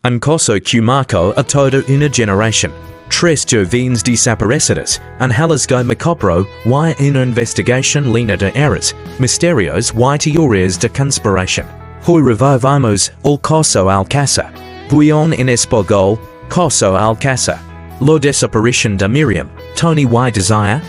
Un caso que marcó a toda una generación. Tres jóvenes desaparecidos, analizó macabro y una investigación llena de errores, misterios y teorías de conspiración. Hoy revivimos el Caso Alcàsser. Buon en español, Caso Alcàsser. La desaparición de Miriam, Tony y Desire.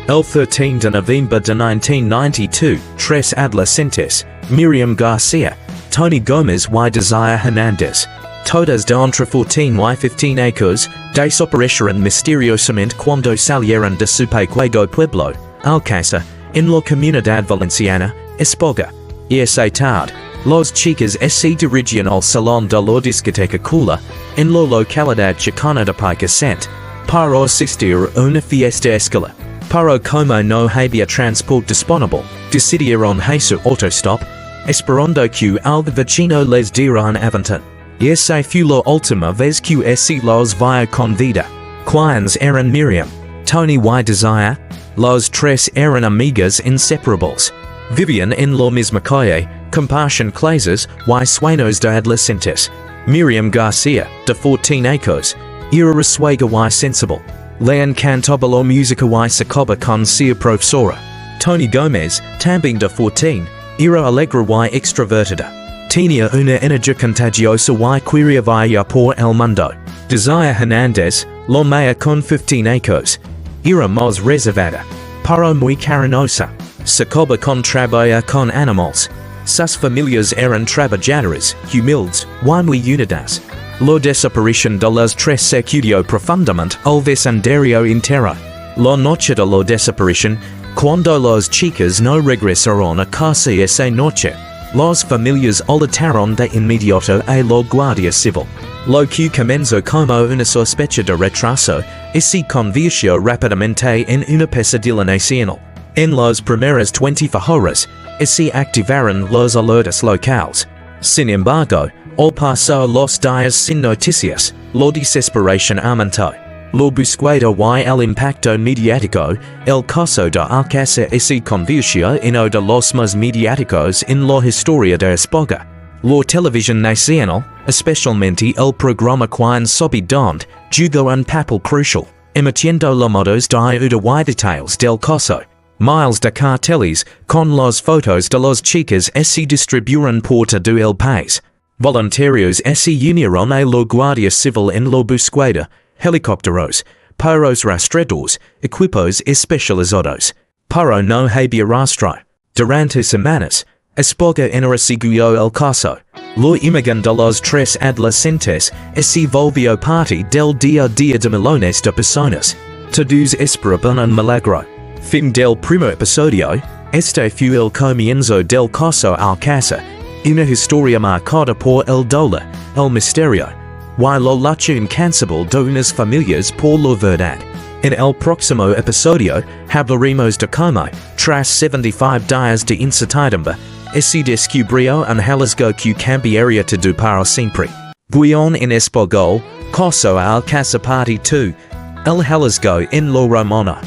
El 13 de noviembre de 1992, tres adolescentes, Miriam García, Tony Gómez y Desire Hernández, todas de entre 14 y 15 años, desaparecieron misteriosamente cuando salieron de su pequeño pueblo, Alcàsser, en la comunidad valenciana, España. Esa tarde, las chicas se dirigían al salón de la discoteca Cula, en la localidad chicana de Picassent, para asistir a una fiesta escolar. Pero como no había transporte disponible, decidieron hacer autostop, esperando que algo vecino les dieran avantan. Esa fue la última vez que los vio con vida. ¿Quiénes eran Miriam, Tony y Desire? Los tres eran amigas inseparables. Vivían en la misma calle, compartían clases y sueños de adolescentes. Miriam García, de 14 años, era risueña y sensible. Le encantaba la música y sacaba con su profesora. Tony Gómez, también de 14, era alegre y extrovertida. Tenía una energía contagiosa y quería por el mundo. Desire Hernández, la maya con 15 años, era más reservada, pero muy cariñosa. Sacaba con trabajar con animales. Sus familias eran trabajadoras, humildes, y muy unidas. La desaparición de las tres sacudió profundamente el vecindario entero. La noche de la desaparición, cuando las chicas no regresaron a casa esa noche, las familias alertaron de inmediato a la Guardia Civil. Lo que comenzó como una sospecha de retraso se convirtió rápidamente en una pesadilla nacional. En las primeras 24 horas, se activaron los alertas locales. Sin embargo, al pasar los días sin noticias, la desesperación aumentó. La búsqueda y el impacto mediático, el caso de Alcàsser se convirtió en uno de los más mediáticos en la historia de España. La televisión nacional, especialmente el programa Quien Sabe Dónde, jugó un papel crucial, emitiendo los modos de y detalles del caso. Miles de carteles con las fotos de las chicas se distribuyeron por todo el país. Voluntarios se unieron a la Guardia Civil en la búsqueda, helicópteros, perros rastreadores, equipos especializados. Pero no había rastro. Durante semanas, España enarcegó el caso. La imagen de los tres adolescentes se volvió parte del día a día de millones de personas. Todos esperaban un milagro. Fin del primer episodio, este fue el comienzo del Caso Alcàsser, una historia marcada por el dolor, el misterio, y la lucha incansable de unas familias por la verdad. En el próximo episodio, hablaremos de cómo, tras 75 días de incertidumbre, se descubrió un hallazgo que cambiaría todo para siempre. Buon en español, Caso Alcàsser parte 2, el hallazgo en la Romana.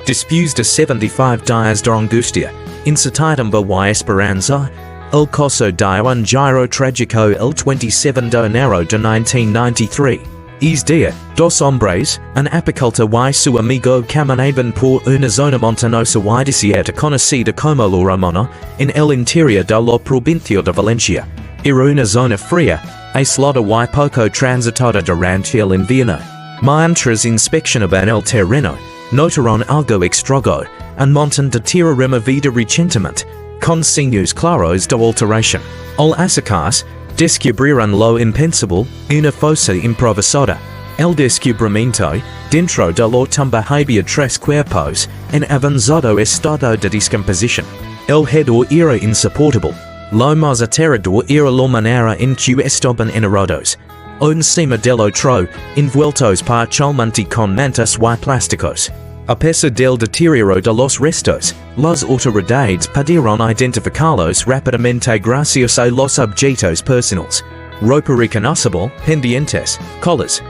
Después de 75 días de angustia, incertidumbre y esperanza, el caso dio un giro trágico el 27 de enero de 1993. Ese día, dos hombres, un apicultor y su amigo caminaban por una zona montañosa y desierta conocida como la Romana, en el interior de la provincia de Valencia. Era una zona fría, aislada y poco transitada durante el invierno. Mientras inspeccionaban el terreno, notaron algo extraño, un montón de tierra removida recientemente, con signos claros de alteración. Al acercarse, descubrieron lo impensable, una fosa improvisada. El descubrimiento, dentro de la tumba había tres cuerpos, en avanzado estado de descomposición. El hedor era insoportable. Lo más aterrador era la manera en que estaban enterrados. Encima del otro, envueltos parcialmente con mantas y plásticos. A pesar del deterioro de los restos, las autoridades pudieron identificarlos rápidamente gracias a los objetos personales. Ropa reconocible, pendientes, colas.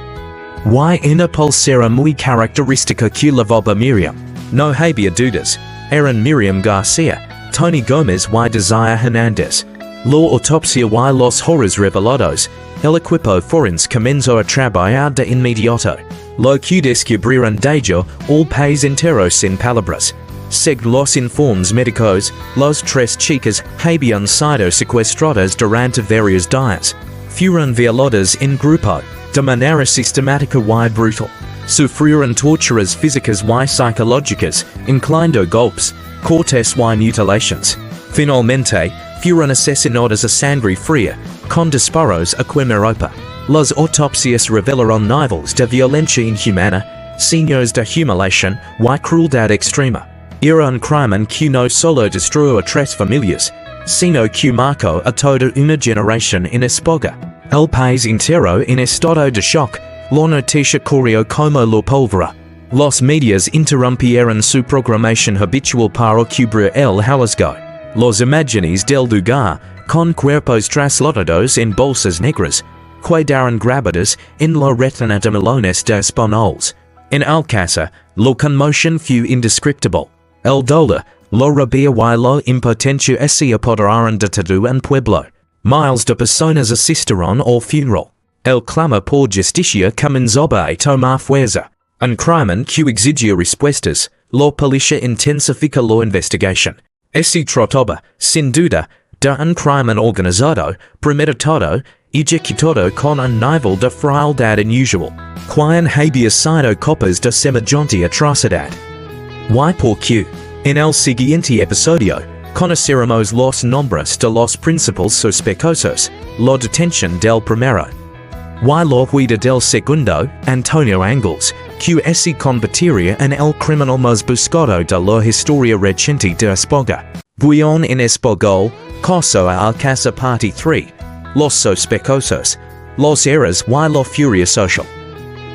Y una pulsera muy característica que llevaba Miriam. No había dudas. Eran Miriam García, Tony Gómez y Desire Hernández. La autopsia y los horrores revelados, el equipo forense comenzó a trabajar de inmediato. Lo que descubrieron de ello, all país entero sin palabras. Según los informes médicos, los tres chicas habían sido secuestradas durante varios días. Fueron violadas en grupo, de manera sistemática y brutal. Sufrieron torturas físicas y psicológicas, incluyendo golpes, cortes y mutilaciones. Finalmente, fueron asesinadas a sangre fría, con disparos a quemarropa. Las autopsias revelaron niveles de violencia inhumana, signos de humiliación y crueldad extrema. Era un crimen que no solo destruyó a tres familias, sino que marcó a toda una generación en España. El país entero en estado de shock. La noticia corrió como la pólvora. Los medios interrumpieron su programación habitual para cubrir el hallazgo. Los imágenes del lugar, con cuerpos trasladados en bolsas negras, quedaron grabadas en la retina de millones de españoles. En Alcácer, la conmoción fue indescriptible. El dolor, la rabia y la impotencia se apoderaron de todo un pueblo. Miles de personas asistieron al funeral. El clamor por justicia comenzó a tomar fuerza. Un crimen que exigía respuestas, la policía intensifica la investigación. Se trataba, sin duda, de un crimen organizado, premeditado, ejecutado con un nivel de frialdad inusual, quien había sido capaz de semejante atrocidad. ¿Y por qué? En el siguiente episodio, conoceremos los nombres de los principales sospechosos, la detención del primero, y la huida del segundo, Antonio Angles, que se convertiría en el criminal más buscado de la historia reciente de España. Guión en español, Caso Alcàsser Parte 3. Los sospechosos, los errores y la furia social.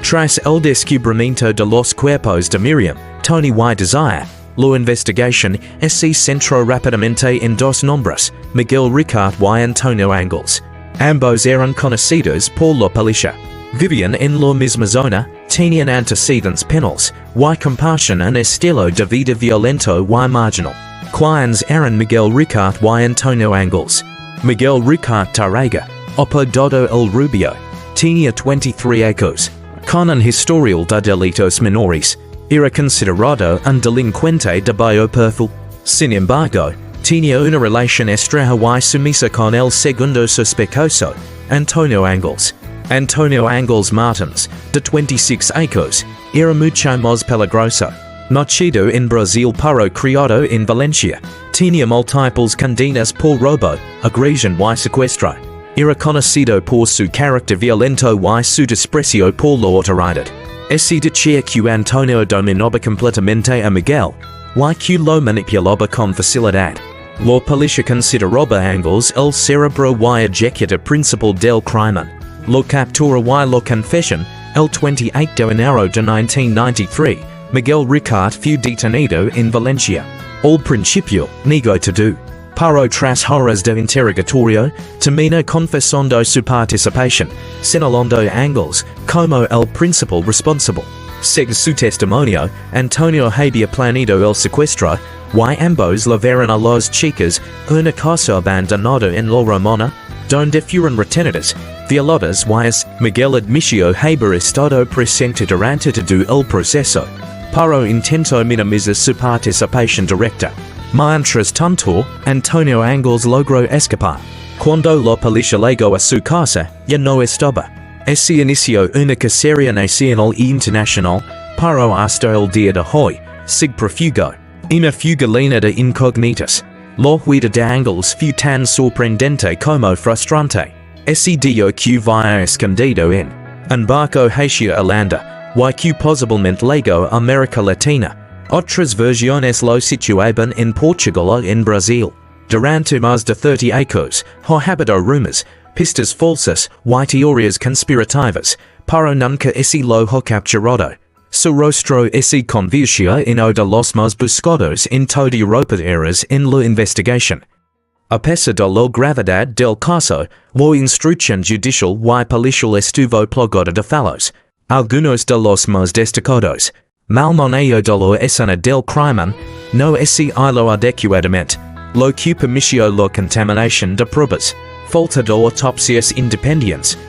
Tras el descubrimiento de los cuerpos de Miriam, Tony y Desire, la investigación se centró rápidamente en dos nombres, Miguel Ricard y Antonio Angles. Ambos eran conocidos por la policía. Vivían en la misma zona, tenían antecedentes penales, y compartían un estilo de vida violento y marginal. Quienes eran Miguel Ricard y Antonio Angles. Miguel Ricard Tarrega, apodado El Rubio, tenía 23 años. Con un historial de delitos menores, era considerado un delincuente de bajo perfil. Sin embargo, tenía una relación estrecha y sumisa con el segundo sospechoso, Antonio Angles. Antonio Angles Martins, de 26 años, era mucho más peligroso. Nacido en Brasil pero criado en Valencia, tenía múltiples condenas por robo, agresión y secuestro. Era conocido por su carácter violento y su desprecio por la autoridad. Se decía que Antonio dominaba completamente a Miguel, y que lo manipulaba con facilidad. La policía consideraba a Angles el cerebro y ejecutor principal del crimen. La captura y la confesión, el 28 de enero de 1993, Miguel Ricard fue detenido en Valencia. Al principio, negó todo. Pero tras horas de interrogatorio, terminó confesando su participación, señalando a Angles como el principal responsable. Según su testimonio, Antonio había planeado el secuestro, y ambos llevaron a las chicas a una casa abandonada en La Romana, donde fueron retenidas, violadas y Miguel admitió haber estado presente durante todo el proceso, pero intentó minimizar su participación directa. Mientras tanto, Antonio Angles logró escapar. Cuando la policía llegó a su casa, ya no estaba. Se inició una cacería nacional e internacional, pero hasta el día de hoy, sigue prófugo. Una fuga llena de incógnitas. La huida de Angles fue tan sorprendente como frustrante. Se dio que había escondido en un barco hacia Holanda, y que posiblemente llegó a América Latina. Otras versiones lo situaban en Portugal o en Brasil. Durante más de 30 años, ha habido rumores, pistas falsas y teorías conspirativas, pero nunca se lo ha capturado. Su rostro se convirtió en uno de los más buscados en toda Europa eras en la investigación. A pesar de la gravedad del caso, la instrucción judicial y policial estuvo plagada de fallos. Algunos de los más destacados. Mal manejo de la escena del crimen, no se hizo adecuadamente, lo que permitió la contaminación de pruebas, falta de autopsias independientes,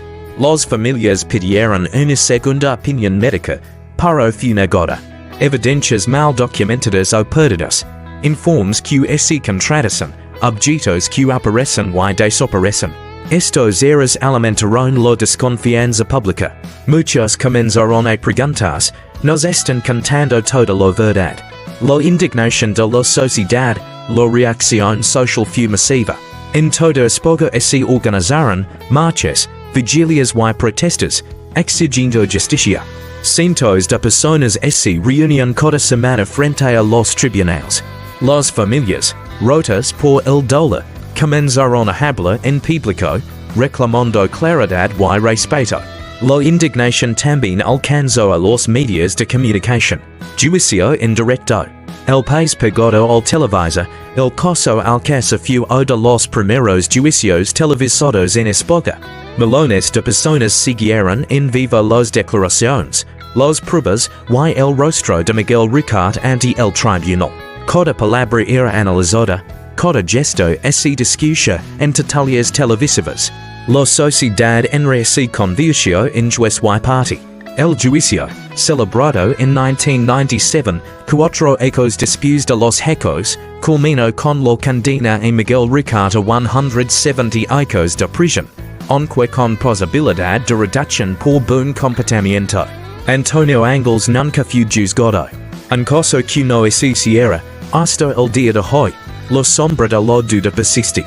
Los familias pidieron una segunda opinión médica, pero fue negada. Evidencias mal documentadas o perdidas. Informes que se contradicen, objetos que aparecen y desaparecen. Estos errores alimentaron la desconfianza pública. Muchos comenzaron a preguntarse, ¿nos están contando toda la verdad? La indignación de la sociedad, la reacción social fue masiva. En toda España se organizaron marchas, vigilias y protestas, exigiendo justicia. Cientos de personas se reunían cada semana frente a los tribunales. Las familias, rotas por el dolor, comenzaron a hablar en público, reclamando claridad y respeto. La indignación también alcanzó a los medios de comunicación. Juicio en directo. El país pegado al televisor, el caso Alcàsser fue uno de los primeros juicios televisados en España. Millones de personas siguieron en vivo las declaraciones, las pruebas y el rostro de Miguel Ricard ante el tribunal. Cada palabra era analizada, cada gesto se discutía en detalles televisivos. La sociedad se convirtió en juez y parte. El juicio, celebrado en 1997, 4 años después de los hechos, culminó con la condena a Miguel Ricard a 170 años de prisión, aunque con posibilidad de reducción por buen comportamiento. Antonio Ángel nunca fue juzgado. Un caso que no se cierra, hasta el día de hoy, la sombra de la duda persiste.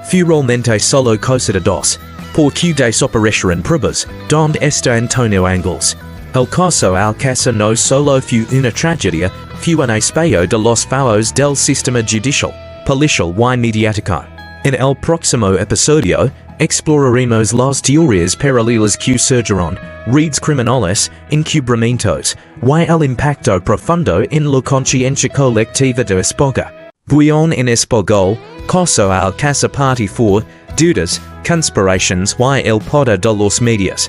Finalmente solo cosa de dos. Por que desaparecieron pruebas, donde está Antonio Ángel. El caso Alcàsser no solo fue una tragedia, fue un espejo de los fallos del sistema judicial, policial y mediático. En el próximo episodio, exploraremos las teorías paralelas que surgieron, redes criminales, encubrimientos, y el impacto profundo en la conciencia colectiva de España. Guión en español, Caso Alcàsser parte 4, dudas, conspiraciones y el poder de los medios.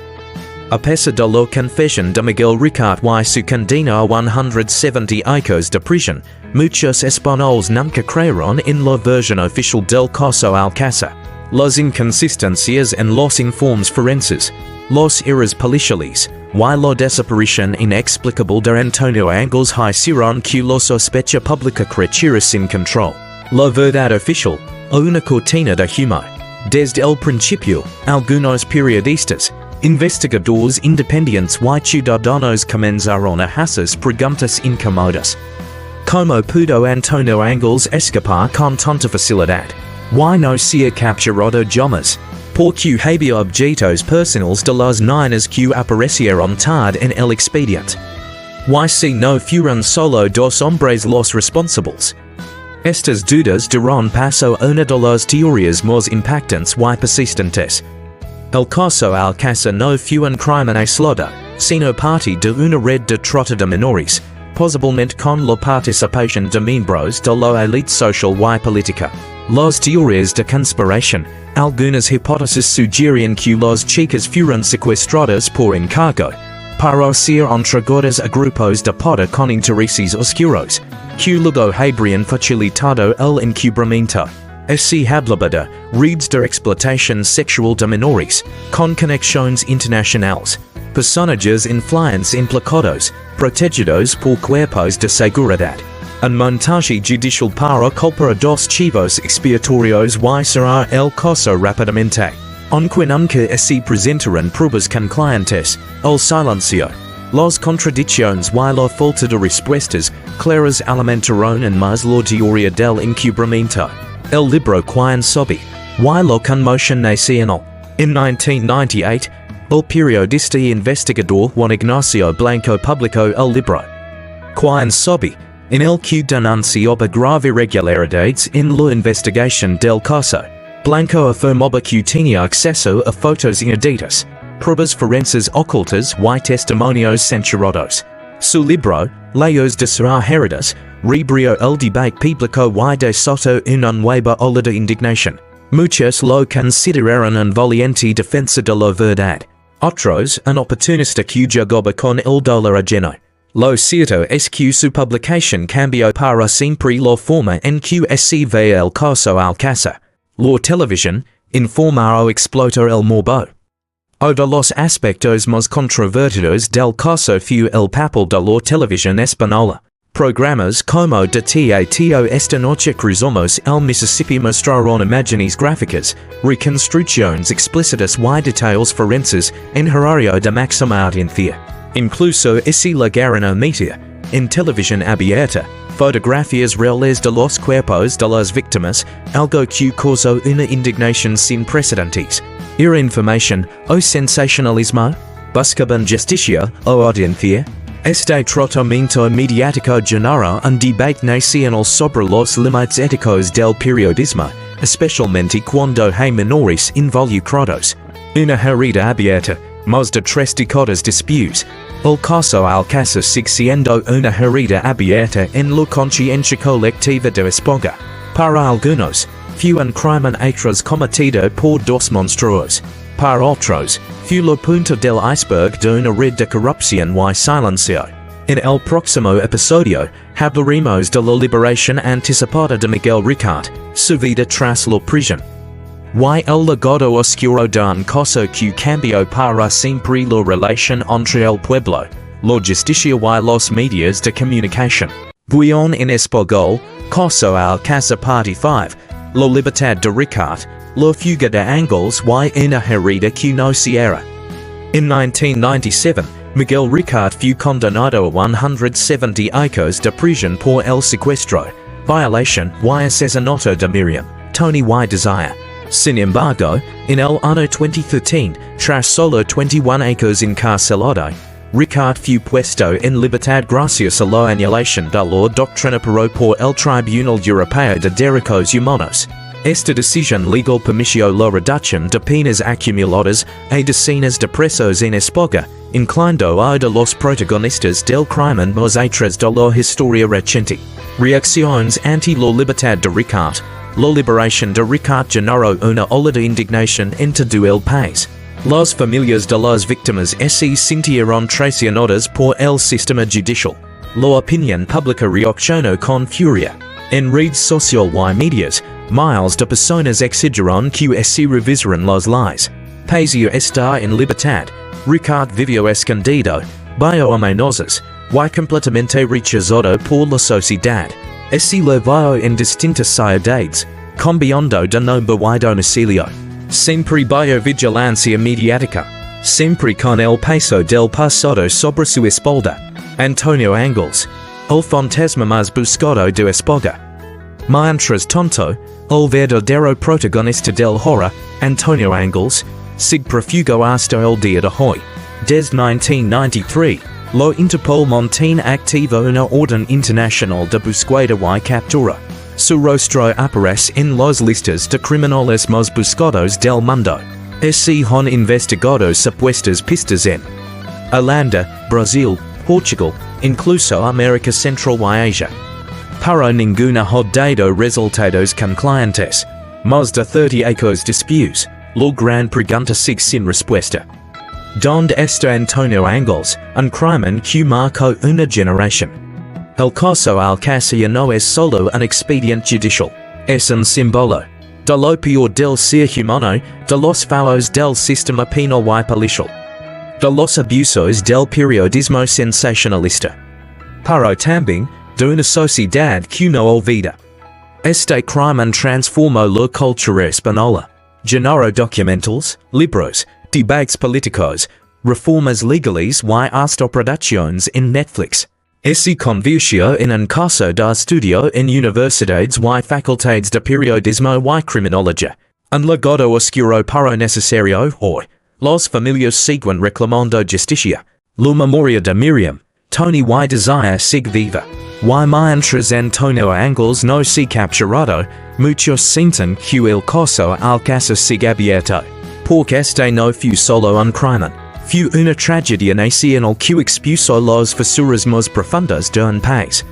A pesar de la confesión de Miguel Ricard y su condena a 170 años de prisión, muchos españoles nunca creyeron en la versión oficial del caso Alcàsser. Las inconsistencias en los informes forenses, los errores policiales, y la desaparición inexplicable de Antonio Ángel hicieron que la sospecha pública creciera sin control. La verdad oficial, una cortina de humo. Desde el principio, algunos periodistas, investigadores independientes y ciudadanos comenzaron a hacer preguntas incómodas. ¿Cómo pudo Antonio Ángel escapar con tanta facilidad? ¿Why no se ha capturado jamás? ¿Por qué había objetos personales de las niñas que aparecieron tarde en el expediente? ¿Why si no fueron solo dos hombres los responsables? Estas dudas dieron paso a una de las teorías más impactantes y persistentes. El caso Alcàsser no fue un crimen aislado, sino parte de una red de trata de menores, posiblemente con la participación de miembros de la élite social y política. Las teorías de conspiración, algunas hipótesis sugieren que las chicas fueron secuestradas por encargo, para ser entregadas a grupos de poder con intereses oscuros, que luego habrían facilitado el encubrimiento. Se hablaba de redes de explotación sexual de menores, con conexiones internacionales, personajes influentes implicados, protegidos por cuerpos de seguridad. Un montaje judicial para culpar a dos chivos expiatorios y cerrar el caso rápidamente. Aunque nunca se presentaron pruebas concluyentes, el silencio, las contradicciones y la falta de respuestas claras alimentaron en más la teoría del encubrimiento. El libro Quién sabe, y la conmoción nacional. En 1998, el periodista y investigador Juan Ignacio Blanco publicó el libro Quién sabe, en el que denunciaba grave irregularidades en la investigación del caso. Blanco afirmaba que tenía acceso a fotos inéditas, pruebas forenses ocultas y testimonios censurados. Su libro, Leyes Desarrolladas, reabrió el debate público y desató una nueva ola de indignación. Muchos lo consideraron un valiente defensa de la verdad. Otros, un oportunista que jugaba con el dolor ajeno. Lo cierto es que su publicación cambió para siempre la forma en que se ve el caso Alcàsser. La televisión, informar o explotar el morbo. O de los aspectos más controvertidos del caso fue el papel de la televisión española. Programas como teatro esta noche cruzamos el Mississippi mostraron imágenes gráficas, reconstrucciones explícitas y detalles forenses en horario de máxima audiencia. Incluso si llegaron a emitir, en televisión abierta, fotografías reales de los cuerpos de las víctimas, algo que causó una indignación sin precedentes. Era información o sensacionalismo, buscaban justicia o audiencia. Este tratamiento mediático generó un debate nacional sobre los límites éticos del periodismo, especialmente cuando hay menores involucrados. Una herida abierta, más de 3 décadas después, el caso Alcàsser sigue siendo una herida abierta en la conciencia colectiva de España. Para algunos, fue un crimen atroz cometido por dos monstruos. Para otros, fue la punta del iceberg de una red de corrupción y silencio. En el próximo episodio, hablaremos de la liberación anticipada de Miguel Ricard, su vida tras la prisión. Y el legado oscuro de un caso que cambió para siempre la relación entre el pueblo, la justicia y los medios de comunicación. Guión en español, Caso Alcàsser Parte 5, La libertad de Ricard, La fuga de Ángels y una herida que no cierra. En 1997, Miguel Ricard fue condenado a 170 años de prisión por el secuestro, violación y asesinato de Miriam, Tony y Desire. Sin embargo, en el año 2013, tras solo 21 años encarcelado, Ricard fue puesto en libertad gracias a la anulación de la doctrina por el Tribunal Europeo de Derechos Humanos. Esta decisión legal permitió la reducción de penas acumuladas a decenas de presos en España, incluyendo a de los protagonistas del crimen más atroz de la historia reciente. Reacciones ante la libertad de Ricard. La liberación de Ricard generó una ola de indignación en todo el país. Las familias de las víctimas se sintieron traicionadas por el sistema judicial. La opinión pública reaccionó con furia. En redes sociales y medios, miles de personas exigieron que se revisaran las leyes. Pese a estar en libertad, Ricard vivió escondido, bajo amenazas, y completamente rechazado por la sociedad. Se le vio en distintas ciudades, cambiando de nombre y domicilio. Siempre bajo vigilancia mediática. Siempre con el peso del pasado sobre su espalda. Antonio Ángels, el fantasma más buscado de España. Mientras tanto, el verdadero protagonista del horror, Antonio Ángels, sigue prófugo hasta el día de hoy. Desde 1993, la Interpol mantiene activa una orden internacional de búsqueda y captura. Su rostro aparece en las listas de criminales más buscados del mundo. Se han investigado supuestas pistas en Holanda, Brasil, Portugal, incluso América Central y Asia. Pero ninguna ha dado resultados concluyentes. Más de 30 años después, la gran pregunta sigue sin respuesta. ¿Dónde está Antonio Ángels, un crimen que marcó una generación? El caso Alcàsser no es solo un expediente judicial, es un símbolo de lo peor del ser humano, de los fallos del sistema penal y policial, de los abusos del periodismo sensacionalista, pero también de una sociedad que no olvida. Este crimen transformó la cultura española, generó documentales, libros, debates políticos, reformas legales y hasta producciones en Netflix. Se convirtió en un caso de estudio en universidades y facultades de periodismo y criminología. Un legado oscuro pero necesario hoy. Las familias siguen reclamando justicia. La memoria de Miriam, Tony y Desire sigue viva. Y mientras Antonio Ángels no se capturado, muchos sienten que el caso Alcàsser sigue abierto. Porque este no fue solo un crimen. Fue una tragedia nacional que expuso las fisuras más profundas de un país.